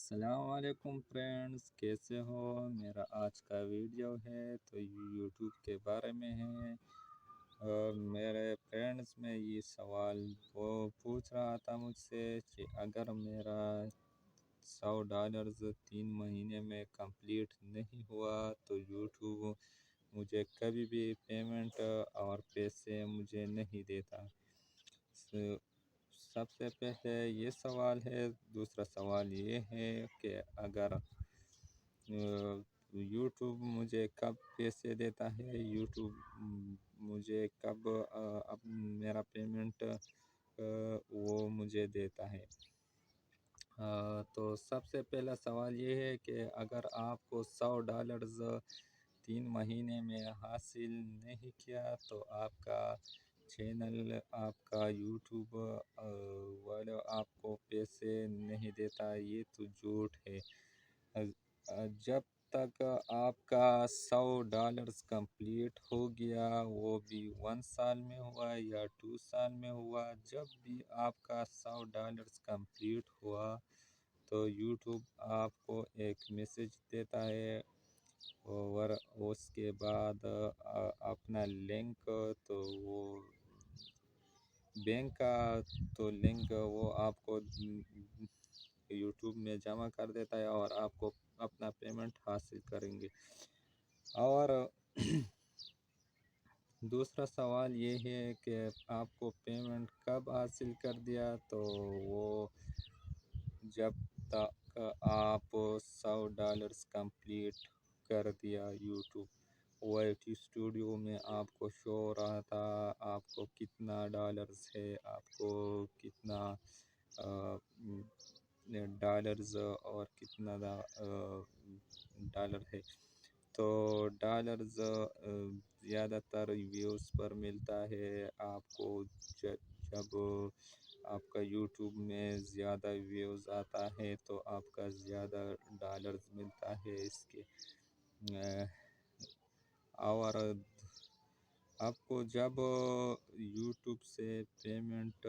السلام علیکم فرینڈز، کیسے ہو؟ میرا آج کا ویڈیو ہے تو یوٹیوب کے بارے میں ہے۔ اور میرے فرینڈز میں یہ سوال وہ پوچھ رہا تھا مجھ سے کہ اگر میرا $100 3 مہینے میں کمپلیٹ نہیں ہوا تو یوٹیوب مجھے کبھی بھی پیمنٹ اور پیسے مجھے نہیں دیتا۔ سب سے پہلے یہ سوال ہے۔ دوسرا سوال یہ ہے کہ اگر یوٹیوب مجھے کب پیسے دیتا ہے، یوٹیوب مجھے کب میرا پیمنٹ وہ مجھے دیتا ہے۔ تو سب سے پہلا سوال یہ ہے کہ اگر آپ کو $100 3 مہینے میں حاصل نہیں کیا تو آپ کا چینل، آپ کا یوٹیوب والا آپ کو پیسے نہیں دیتا۔ یہ تو جھوٹ ہے۔ جب تک آپ کا $100 کمپلیٹ ہو گیا، وہ بھی 1 سال میں ہوا یا 2 سال میں ہوا، جب بھی آپ کا $100 کمپلیٹ ہوا تو یوٹیوب آپ کو ایک میسج دیتا ہے، اور اس کے بعد اپنا لنک، تو وہ بینک کا تو لنک وہ آپ کو یوٹیوب میں جمع کر دیتا ہے اور آپ کو اپنا پیمنٹ حاصل کریں گے۔ اور دوسرا سوال یہ ہے کہ آپ کو پیمنٹ کب حاصل کر دیا، تو وہ جب تک آپ $100 کمپلیٹ کر دیا۔ یوٹیوب OIT اسٹوڈیو میں آپ کو شو ہو رہا تھا آپ کو کتنا ڈالرز ہے، آپ کو کتنا ڈالرز اور کتنا ڈالر ہے۔ تو ڈالرز زیادہ تر ویوز پر ملتا ہے آپ کو۔ جب آپ کا یوٹیوب میں زیادہ ویوز آتا ہے تو آپ کا زیادہ ڈالرز ملتا ہے اس کے۔ اور آپ کو جب یوٹیوب سے پیمنٹ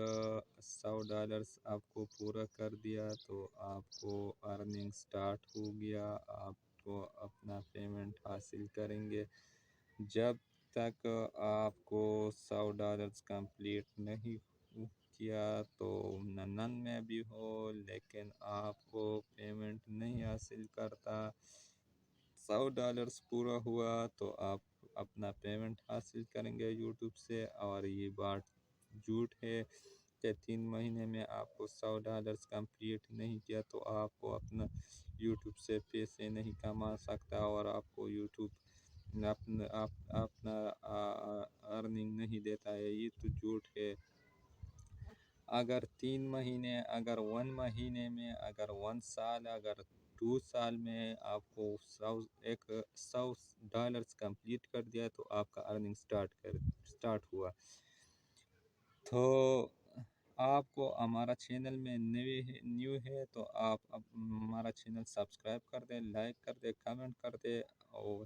$100 آپ کو پورا کر دیا تو آپ کو ارننگ سٹارٹ ہو گیا، آپ کو اپنا پیمنٹ حاصل کریں گے۔ جب تک آپ کو $100 کمپلیٹ نہیں کیا تو نن میں بھی ہو لیکن آپ کو پیمنٹ نہیں حاصل کرتا۔ $100 پورا ہوا تو آپ اپنا پیمنٹ حاصل کریں گے یوٹیوب سے۔ اور یہ بات جھوٹ ہے کہ 3 مہینے میں آپ کو $100 کمپلیٹ نہیں کیا تو آپ کو اپنا یوٹیوب سے پیسے نہیں کما سکتا، اور آپ کو یوٹیوب اپنا ارننگ نہیں دیتا ہے۔ یہ تو جھوٹ ہے۔ اگر 3 مہینے، اگر 1 مہینے میں، اگر 1 سال، اگر 2 سال میں آپ کو $100 کمپلیٹ کر دیا تو آپ کا ارننگ سٹارٹ ہوا۔ تو آپ کو ہمارا چینل میں نیو ہے تو آپ ہمارا چینل سبسکرائب کر دیں، لائک کر دیں، کمنٹ کر دیں، اور